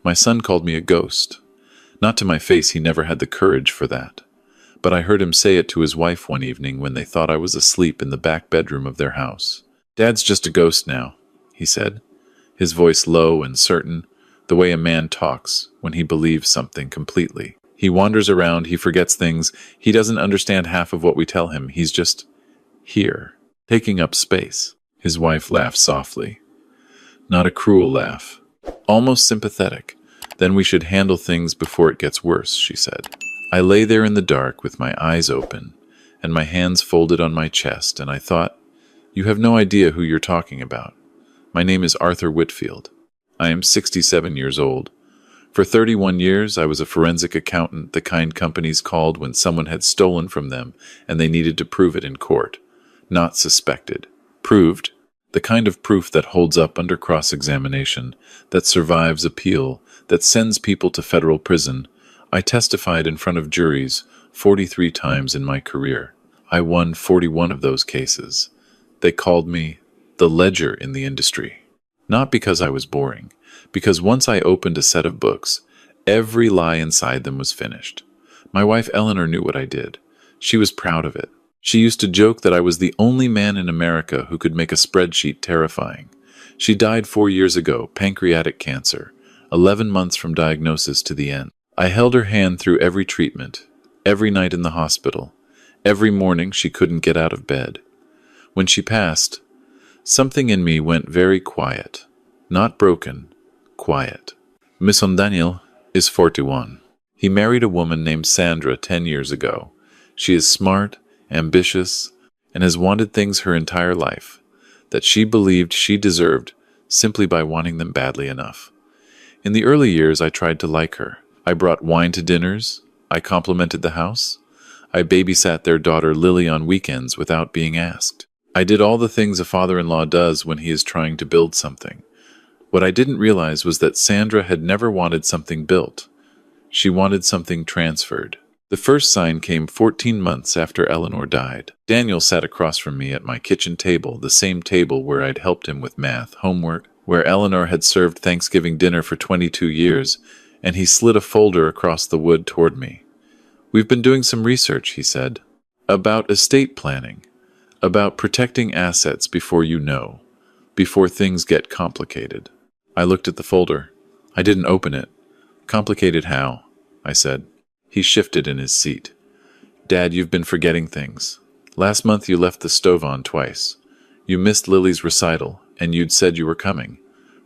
My son called me a ghost. Not to my face, he never had the courage for that. But I heard him say it to his wife one evening when they thought I was asleep in the back bedroom of their house. "Dad's just a ghost now," he said, his voice low and certain, the way a man talks when he believes something completely. He wanders around, he forgets things, he doesn't understand half of what we tell him. He's just here, taking up space. His wife laughed softly. Not a cruel laugh, almost sympathetic. "Then we should handle things before it gets worse," she said. I lay there in the dark with my eyes open and my hands folded on my chest, and I thought, you have no idea who you're talking about. My name is Arthur Whitfield. I am 67 years old. For 31 years, I was a forensic accountant, the kind companies called when someone had stolen from them and they needed to prove it in court. Not suspected. Proved. The kind of proof that holds up under cross-examination, that survives appeal, that sends people to federal prison. I testified in front of juries 43 times in my career. I won 41 of those cases. They called me the ledger in the industry. Not because I was boring, because once I opened a set of books, every lie inside them was finished. My wife Eleanor knew what I did. She was proud of it. She used to joke that I was the only man in America who could make a spreadsheet terrifying. She died 4 years ago, pancreatic cancer, 11 months from diagnosis to the end. I held her hand through every treatment, every night in the hospital. Every morning she couldn't get out of bed. When she passed, something in me went very quiet. Not broken, quiet. Monsieur Daniel is 41. He married a woman named Sandra 10 years ago. She is smart, ambitious, and has wanted things her entire life that she believed she deserved simply by wanting them badly enough. In the early years, I tried to like her. I brought wine to dinners. I complimented the house. I babysat their daughter Lily on weekends without being asked. I did all the things a father-in-law does when he is trying to build something. What I didn't realize was that Sandra had never wanted something built. She wanted something transferred. The first sign came 14 months after Eleanor died. Daniel sat across from me at my kitchen table, the same table where I'd helped him with math, homework, where Eleanor had served Thanksgiving dinner for 22 years, and he slid a folder across the wood toward me. "We've been doing some research," he said, "about estate planning, about protecting assets before you know, before things get complicated." I looked at the folder. I didn't open it. "Complicated how?" I said. He shifted in his seat. "Dad, you've been forgetting things. Last month you left the stove on twice. You missed Lily's recital, and you'd said you were coming.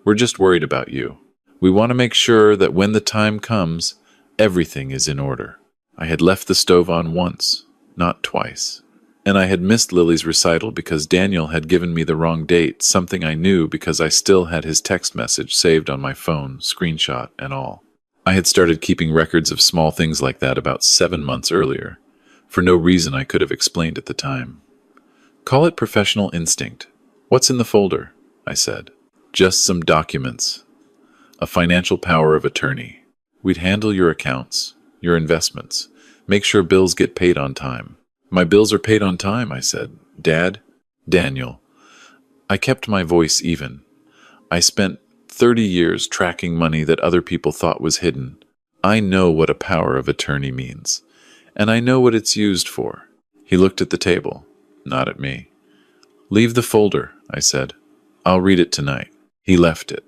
We're just worried about you. We want to make sure that when the time comes, everything is in order." I had left the stove on once, not twice. And I had missed Lily's recital because Daniel had given me the wrong date, something I knew because I still had his text message saved on my phone, screenshot and all. I had started keeping records of small things like that about 7 months earlier, for no reason I could have explained at the time. "Call it professional instinct. What's in the folder?" I said. "Just some documents. A financial power of attorney. We'd handle your accounts, your investments, make sure bills get paid on time." "My bills are paid on time," I said. "Dad?" "Daniel." I kept my voice even. I spent 30 years tracking money that other people thought was hidden. I know what a power of attorney means, and I know what it's used for. He looked at the table, not at me. "Leave the folder," I said. "I'll read it tonight." He left it.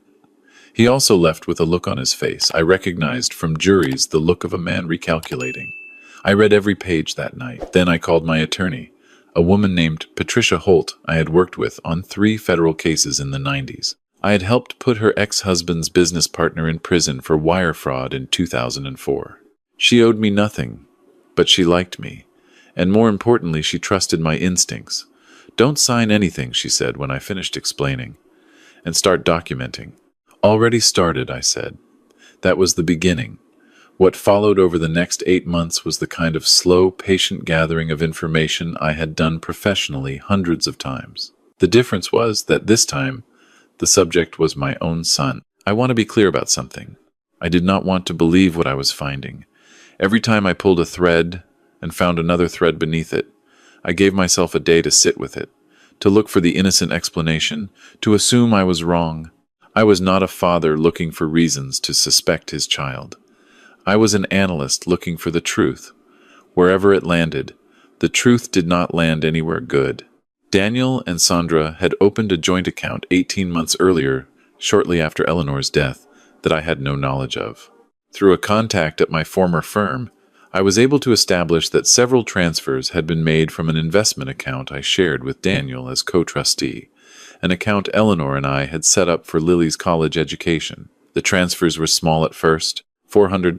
He also left with a look on his face I recognized from juries, the look of a man recalculating. I read every page that night. Then I called my attorney, a woman named Patricia Holt I had worked with on 3 federal cases in the 90s. I had helped put her ex-husband's business partner in prison for wire fraud in 2004. She owed me nothing, but she liked me, and more importantly, she trusted my instincts. "Don't sign anything," she said when I finished explaining, "and start documenting." "Already started," I said. That was the beginning. What followed over the next 8 months was the kind of slow, patient gathering of information I had done professionally hundreds of times. The difference was that this time, the subject was my own son. I want to be clear about something. I did not want to believe what I was finding. Every time I pulled a thread and found another thread beneath it, I gave myself a day to sit with it, to look for the innocent explanation, to assume I was wrong. I was not a father looking for reasons to suspect his child. I was an analyst looking for the truth. Wherever it landed, the truth did not land anywhere good. Daniel and Sandra had opened a joint account 18 months earlier, shortly after Eleanor's death, that I had no knowledge of. Through a contact at my former firm, I was able to establish that several transfers had been made from an investment account I shared with Daniel as co-trustee, an account Eleanor and I had set up for Lily's college education. The transfers were small at first, $400,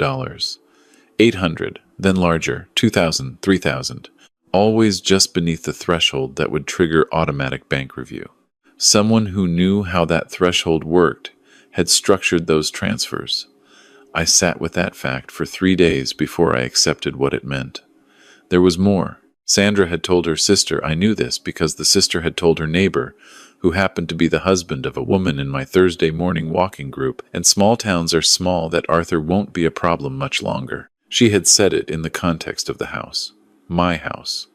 $800, then larger, $2,000, $3,000, always just beneath the threshold that would trigger automatic bank review. Someone who knew how that threshold worked had structured those transfers. I sat with that fact for 3 days before I accepted what it meant. There was more. Sandra had told her sister I knew this because the sister had told her neighbor, who happened to be the husband of a woman in my Thursday morning walking group, and small towns are small, that Arthur won't be a problem much longer. She had said it in the context of the house. My house.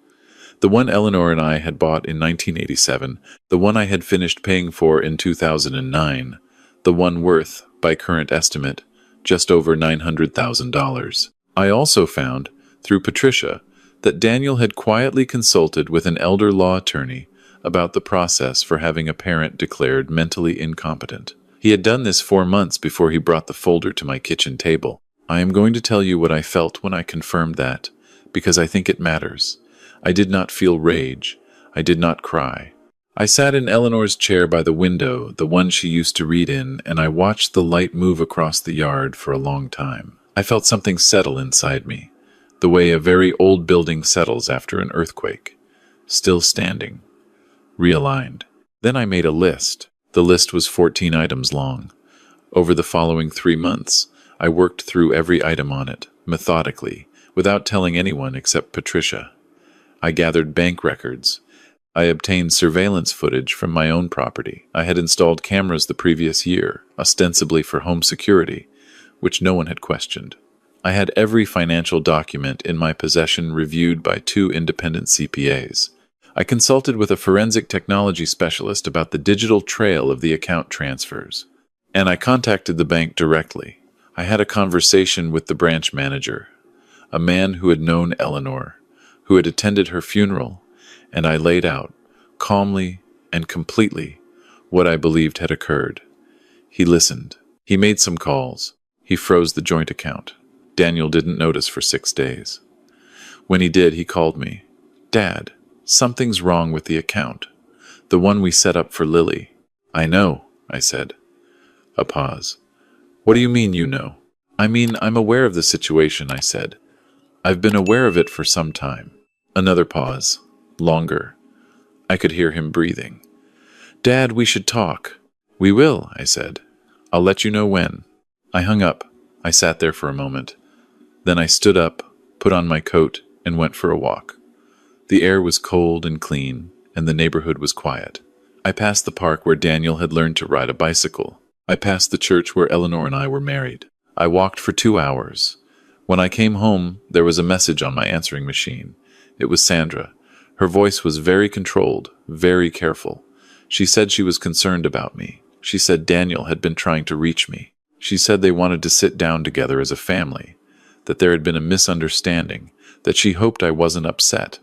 The one Eleanor and I had bought in 1987, the one I had finished paying for in 2009, the one worth, by current estimate, just over $900,000. I also found, through Patricia, that Daniel had quietly consulted with an elder law attorney about the process for having a parent declared mentally incompetent. He had done this 4 months before he brought the folder to my kitchen table. I am going to tell you what I felt when I confirmed that, because I think it matters. I did not feel rage. I did not cry. I sat in Eleanor's chair by the window, the one she used to read in, and I watched the light move across the yard for a long time. I felt something settle inside me, the way a very old building settles after an earthquake. Still standing. Realigned. Then I made a list. The list was 14 items long. Over the following 3 months, I worked through every item on it, methodically, without telling anyone except Patricia. I gathered bank records. I obtained surveillance footage from my own property. I had installed cameras the previous year, ostensibly for home security, which no one had questioned. I had every financial document in my possession reviewed by 2 independent CPAs. I consulted with a forensic technology specialist about the digital trail of the account transfers. And I contacted the bank directly. I had a conversation with the branch manager, a man who had known Eleanor, who had attended her funeral, and I laid out, calmly and completely, what I believed had occurred. He listened. He made some calls. He froze the joint account. Daniel didn't notice for 6 days. When he did, he called me. "Dad, something's wrong with the account. The one we set up for Lily." "I know," I said. A pause. "What do you mean you know?" "I mean, I'm aware of the situation," I said. "I've been aware of it for some time." Another pause. Longer. I could hear him breathing. "Dad, we should talk." "We will," I said. "I'll let you know when." I hung up. I sat there for a moment. Then I stood up, put on my coat, and went for a walk. The air was cold and clean, and the neighborhood was quiet. I passed the park where Daniel had learned to ride a bicycle. I passed the church where Eleanor and I were married. I walked for 2 hours. When I came home, there was a message on my answering machine. It was Sandra. Her voice was very controlled, very careful. She said she was concerned about me. She said Daniel had been trying to reach me. She said they wanted to sit down together as a family, that there had been a misunderstanding, that she hoped I wasn't upset.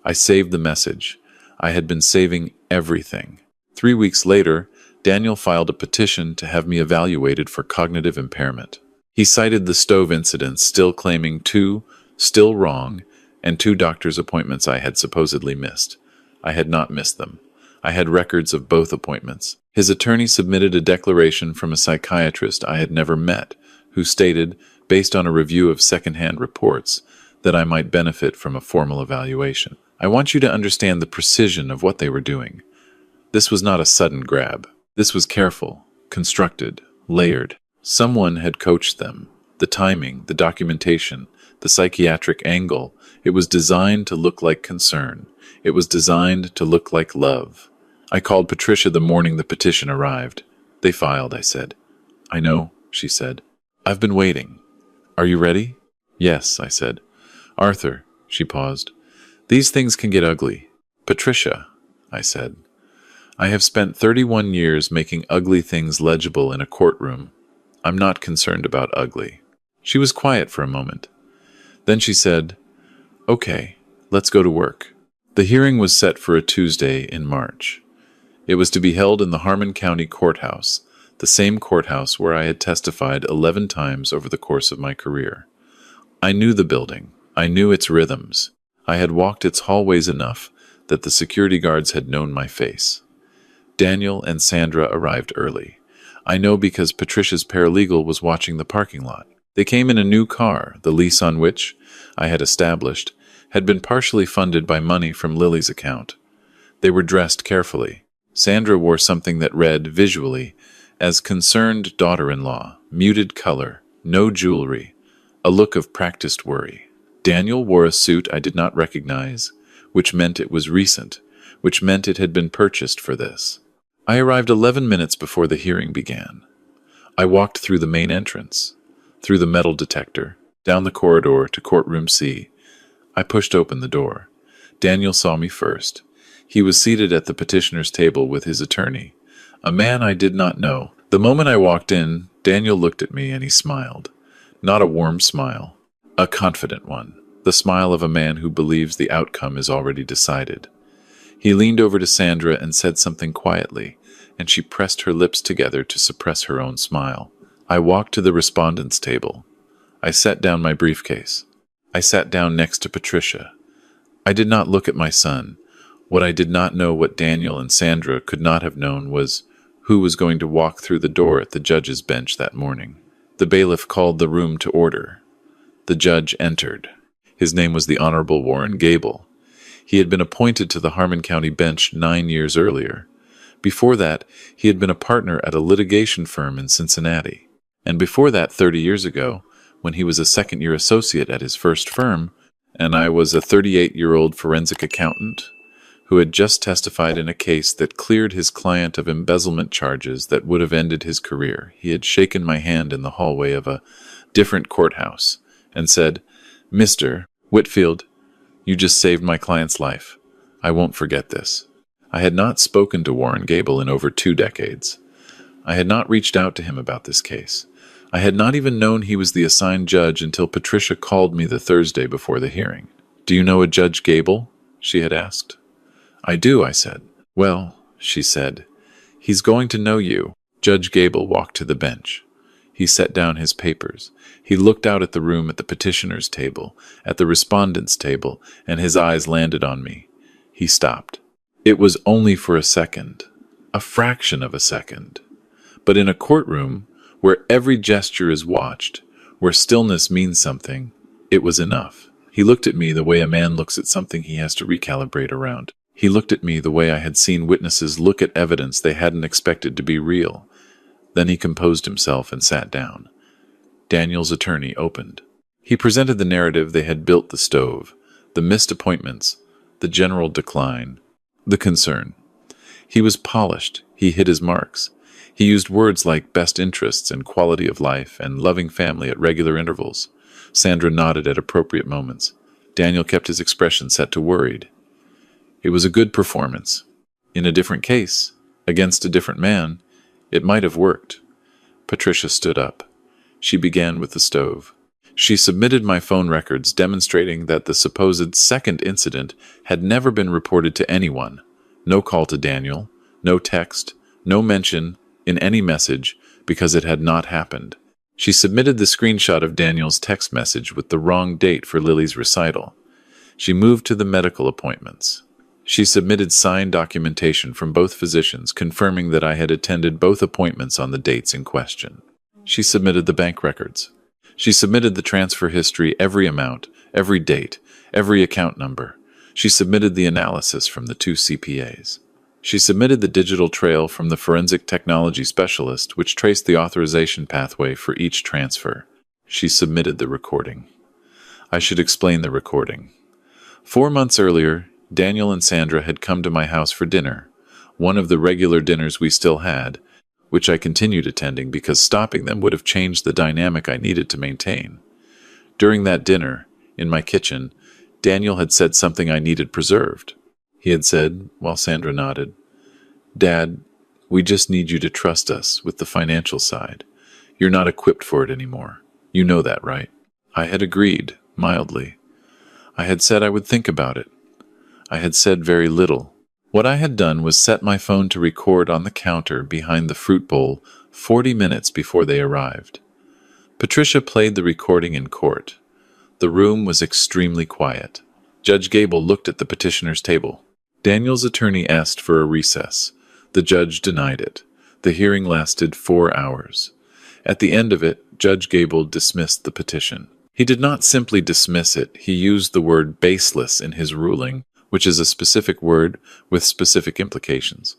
I saved the message. I had been saving everything. 3 weeks later, Daniel filed a petition to have me evaluated for cognitive impairment. He cited the stove incident, still claiming 2, still wrong, and 2 doctor's appointments I had supposedly missed. I had not missed them. I had records of both appointments. His attorney submitted a declaration from a psychiatrist I had never met, who stated, based on a review of secondhand reports, that I might benefit from a formal evaluation. I want you to understand the precision of what they were doing. This was not a sudden grab. This was careful, constructed, layered. Someone had coached them. The timing, the documentation, the psychiatric angle. It was designed to look like concern. It was designed to look like love. I called Patricia the morning the petition arrived. "They filed," I said. "I know," she said. "I've been waiting. Are you ready?" "Yes," I said. "Arthur," she paused. "These things can get ugly." "Patricia," I said. I have spent 31 years making ugly things legible in a courtroom. I'm not concerned about ugly. She was quiet for a moment. Then she said, "Okay, let's go to work." The hearing was set for a Tuesday in March. It was to be held in the Harmon County Courthouse, the same courthouse where I had testified 11 times over the course of my career. I knew the building. I knew its rhythms. I had walked its hallways enough that the security guards had known my face. Daniel and Sandra arrived early. I know because Patricia's paralegal was watching the parking lot. They came in a new car, the lease on which, I had established, had been partially funded by money from Lily's account. They were dressed carefully. Sandra wore something that read, visually, as concerned daughter-in-law, muted color, no jewelry, a look of practiced worry. Daniel wore a suit I did not recognize, which meant it was recent, which meant it had been purchased for this. I arrived 11 minutes before the hearing began. I walked through the main entrance, through the metal detector, down the corridor to courtroom C. I pushed open the door. Daniel saw me first. He was seated at the petitioner's table with his attorney, a man I did not know. The moment I walked in, Daniel looked at me and he smiled. Not a warm smile, a confident one, the smile of a man who believes the outcome is already decided. He leaned over to Sandra and said something quietly, and she pressed her lips together to suppress her own smile. I walked to the respondent's table. I set down my briefcase. I sat down next to Patricia. I did not look at my son. What I did not know, what Daniel and Sandra could not have known, was who was going to walk through the door at the judge's bench that morning. The bailiff called the room to order. The judge entered. His name was the Honorable Warren Gable. He had been appointed to the Harmon County bench 9 years earlier. Before that, he had been a partner at a litigation firm in Cincinnati. And before that, 30 years ago, when he was a second-year associate at his first firm, and I was a 38-year-old forensic accountant who had just testified in a case that cleared his client of embezzlement charges that would have ended his career. He had shaken my hand in the hallway of a different courthouse and said, "Mr. Whitfield, you just saved my client's life. I won't forget this." I had not spoken to Warren Gable in over 2 decades. I had not reached out to him about this case. I had not even known he was the assigned judge until Patricia called me the Thursday before the hearing. "Do you know a Judge Gable?" she had asked. "I do," I said. "Well," she said, "he's going to know you." Judge Gable walked to the bench. He set down his papers. He looked out at the room, at the petitioner's table, at the respondent's table, and his eyes landed on me. He stopped. It was only for a second, a fraction of a second. But in a courtroom, where every gesture is watched, where stillness means something, it was enough. He looked at me the way a man looks at something he has to recalibrate around. He looked at me the way I had seen witnesses look at evidence they hadn't expected to be real. Then he composed himself and sat down. Daniel's attorney opened. He presented the narrative. They had built the stove, the missed appointments, the general decline, the concern. He was polished. He hit his marks. He used words like best interests and quality of life and loving family at regular intervals. Sandra nodded at appropriate moments. Daniel kept his expression set to worried. It was a good performance. In a different case, against a different man, it might have worked. Patricia stood up. She began with the stove. She submitted my phone records demonstrating that the supposed second incident had never been reported to anyone. No call to Daniel, no text, no mention in any message because it had not happened. She submitted the screenshot of Daniel's text message with the wrong date for Lily's recital. She moved to the medical appointments. She submitted signed documentation from both physicians confirming that I had attended both appointments on the dates in question. She submitted the bank records. She submitted the transfer history, every amount, every date, every account number. She submitted the analysis from the 2 CPAs. She submitted the digital trail from the forensic technology specialist, which traced the authorization pathway for each transfer. She submitted the recording. I should explain the recording. 4 months earlier, Daniel and Sandra had come to my house for dinner, one of the regular dinners we still had, which I continued attending because stopping them would have changed the dynamic I needed to maintain. During that dinner, in my kitchen, Daniel had said something I needed preserved. He had said, while Sandra nodded, Dad, we just need you to trust us with the financial side. You're not equipped for it anymore. You know that, right? I had agreed, mildly. I had said I would think about it. I had said very little. What I had done was set my phone to record on the counter behind the fruit bowl 40 minutes before they arrived. Patricia played the recording in court. The room was extremely quiet. Judge Gable looked at the petitioner's table. Daniel's attorney asked for a recess. The judge denied it. The hearing lasted 4 hours. At the end of it, Judge Gable dismissed the petition. He did not simply dismiss it, he used the word baseless in his ruling, which is a specific word with specific implications.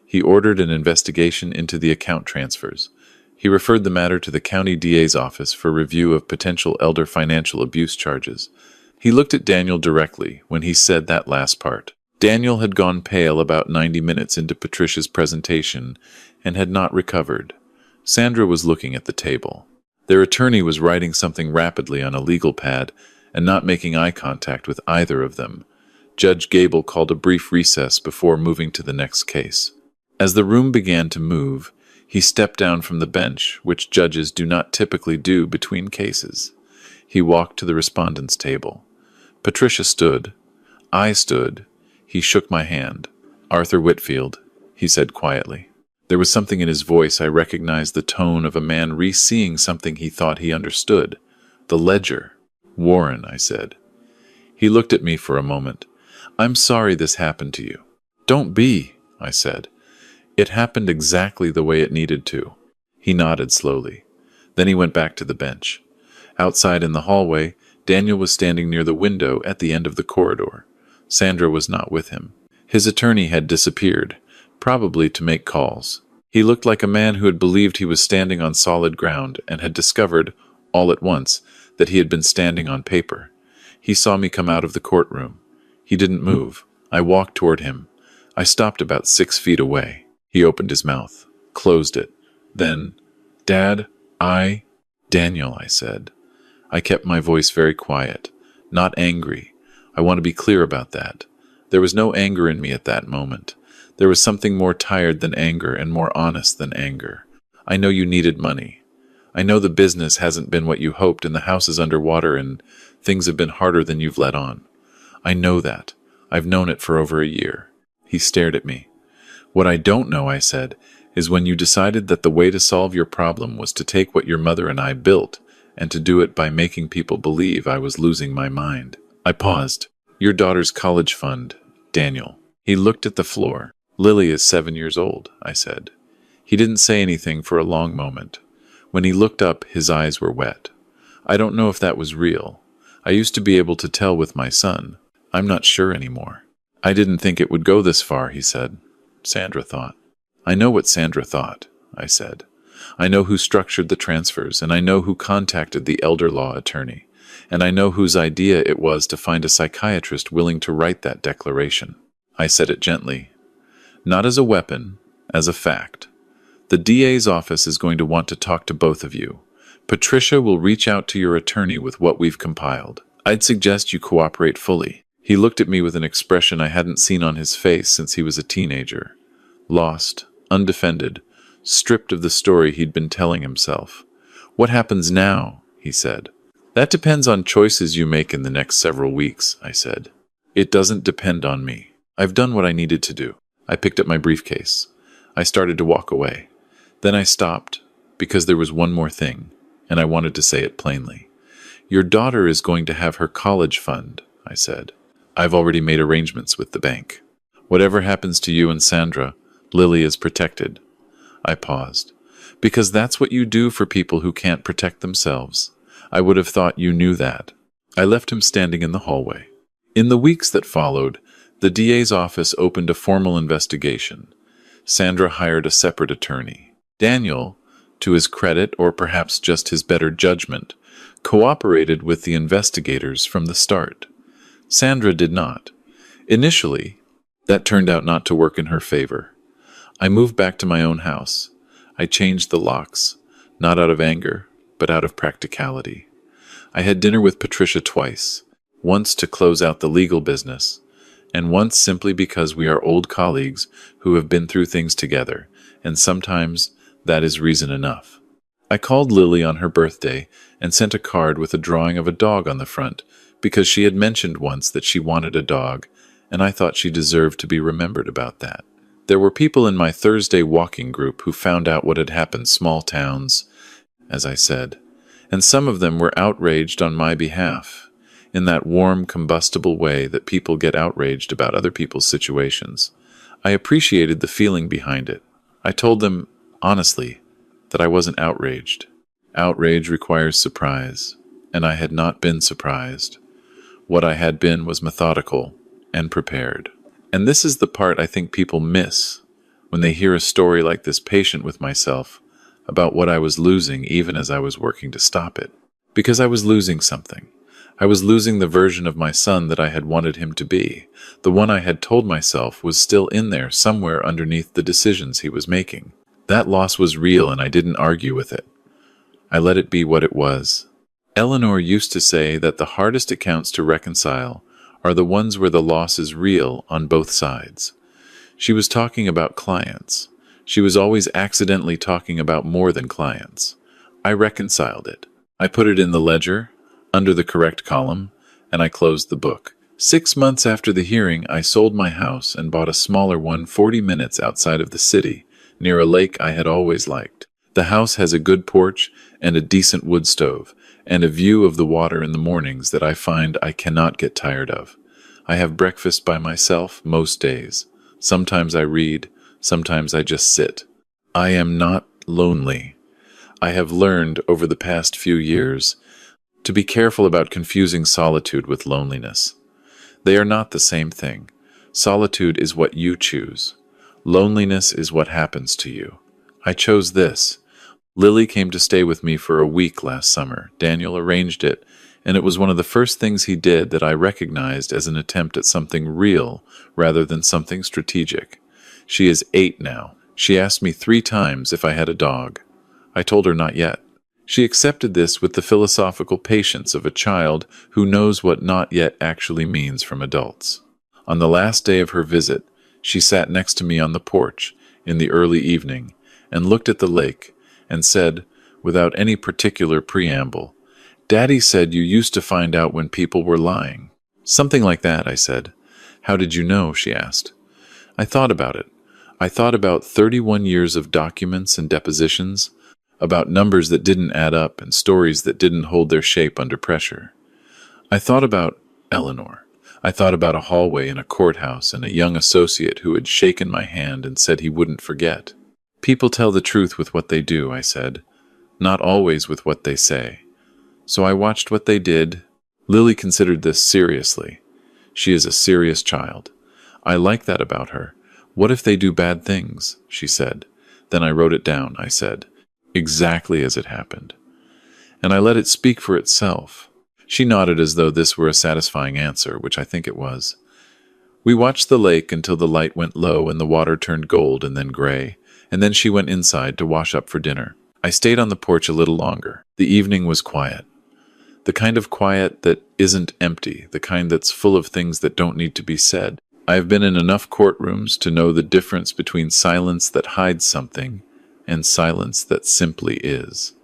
He ordered an investigation into the account transfers. He referred the matter to the county DA's office for review of potential elder financial abuse charges. He looked at Daniel directly when he said that last part. Daniel had gone pale about 90 minutes into Patricia's presentation and had not recovered. Sandra was looking at the table. Their attorney was writing something rapidly on a legal pad and not making eye contact with either of them. Judge Gable called a brief recess before moving to the next case. As the room began to move, he stepped down from the bench, which judges do not typically do between cases. He walked to the respondent's table. Patricia stood. I stood. He shook my hand. "Arthur Whitfield," he said quietly. There was something in his voice. I recognized the tone of a man re-seeing something he thought he understood. "The ledger." "Warren," I said. He looked at me for a moment. "I'm sorry this happened to you." "Don't be," I said. "It happened exactly the way it needed to." He nodded slowly. Then he went back to the bench. Outside in the hallway, Daniel was standing near the window at the end of the corridor. Sandra was not with him. His attorney had disappeared, probably to make calls. He looked like a man who had believed he was standing on solid ground and had discovered, all at once, that he had been standing on paper. He saw me come out of the courtroom. He didn't move. I walked toward him. I stopped about 6 feet away. He opened his mouth, closed it. Then, "Dad, Daniel," I said. I kept my voice very quiet, not angry. I want to be clear about that. There was no anger in me at that moment. There was something more tired than anger and more honest than anger. I know you needed money. I know the business hasn't been what you hoped and the house is underwater and things have been harder than you've let on. I know that. I've known it for over a year. He stared at me. "What I don't know," I said, "is when you decided that the way to solve your problem was to take what your mother and I built and to do it by making people believe I was losing my mind." I paused. "Your daughter's college fund, Daniel." He looked at the floor. "Lily is 7 years old," I said. He didn't say anything for a long moment. When he looked up, his eyes were wet. I don't know if that was real. I used to be able to tell with my son. I'm not sure anymore. "I didn't think it would go this far," he said. "Sandra thought." "I know what Sandra thought," I said. "I know who structured the transfers, and I know who contacted the elder law attorney, and I know whose idea it was to find a psychiatrist willing to write that declaration." I said it gently. "Not as a weapon, as a fact. The DA's office is going to want to talk to both of you. Patricia will reach out to your attorney with what we've compiled. I'd suggest you cooperate fully." He looked at me with an expression I hadn't seen on his face since he was a teenager. Lost, undefended, stripped of the story he'd been telling himself. "What happens now?" he said. "That depends on choices you make in the next several weeks," I said. "It doesn't depend on me. I've done what I needed to do." I picked up my briefcase. I started to walk away. Then I stopped, because there was one more thing, and I wanted to say it plainly. "Your daughter is going to have her college fund," I said. "I've already made arrangements with the bank. Whatever happens to you and Sandra, Lily is protected." I paused. "Because that's what you do for people who can't protect themselves. I would have thought you knew that." I left him standing in the hallway. In the weeks that followed, the DA's office opened a formal investigation. Sandra hired a separate attorney. Daniel, to his credit or perhaps just his better judgment, cooperated with the investigators from the start. Sandra did not. Initially, that turned out not to work in her favor. I moved back to my own house. I changed the locks, not out of anger, but out of practicality. I had dinner with Patricia twice, once to close out the legal business, and once simply because we are old colleagues who have been through things together, and sometimes that is reason enough. I called Lily on her birthday and sent a card with a drawing of a dog on the front because she had mentioned once that she wanted a dog, and I thought she deserved to be remembered about that. There were people in my Thursday walking group who found out what had happened, small towns, as I said, and some of them were outraged on my behalf, in that warm, combustible way that people get outraged about other people's situations. I appreciated the feeling behind it. I told them, honestly, that I wasn't outraged. Outrage requires surprise, and I had not been surprised. What I had been was methodical and prepared. And this is the part I think people miss when they hear a story like this, patient with myself about what I was losing even as I was working to stop it. Because I was losing something. I was losing the version of my son that I had wanted him to be. The one I had told myself was still in there somewhere underneath the decisions he was making. That loss was real, and I didn't argue with it. I let it be what it was. Eleanor used to say that the hardest accounts to reconcile are the ones where the loss is real on both sides. She was talking about clients. She was always accidentally talking about more than clients. I reconciled it. I put it in the ledger, under the correct column, and I closed the book. 6 months after the hearing, I sold my house and bought a smaller one 40 minutes outside of the city, near a lake I had always liked. The house has a good porch and a decent wood stove, and a view of the water in the mornings that I find I cannot get tired of. I have breakfast by myself most days. Sometimes I read, sometimes I just sit. I am not lonely. I have learned over the past few years to be careful about confusing solitude with loneliness. They are not the same thing. Solitude is what you choose. Loneliness is what happens to you. I chose this. Lily came to stay with me for a week last summer. Daniel arranged it, and it was one of the first things he did that I recognized as an attempt at something real rather than something strategic. She is 8 now. She asked me 3 times if I had a dog. I told her not yet. She accepted this with the philosophical patience of a child who knows what not yet actually means from adults. On the last day of her visit, she sat next to me on the porch in the early evening and looked at the lake and said, without any particular preamble, "Daddy said you used to find out when people were lying." "Something like that," I said. "How did you know?" she asked. I thought about it. I thought about 31 years of documents and depositions, about numbers that didn't add up and stories that didn't hold their shape under pressure. I thought about Eleanor. I thought about a hallway in a courthouse and a young associate who had shaken my hand and said he wouldn't forget. "People tell the truth with what they do," I said, "not always with what they say." So I watched what they did. Lily considered this seriously. She is a serious child. I like that about her. "What if they do bad things?" she said. Then I wrote it down. I said, exactly as it happened. And I let it speak for itself. She nodded as though this were a satisfying answer, which I think it was. We watched the lake until the light went low and the water turned gold and then gray, and then she went inside to wash up for dinner. I stayed on the porch a little longer. The evening was quiet. The kind of quiet that isn't empty, the kind that's full of things that don't need to be said. I have been in enough courtrooms to know the difference between silence that hides something and silence that simply is.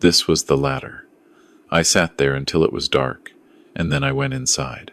This was the latter. I sat there until it was dark, and then I went inside.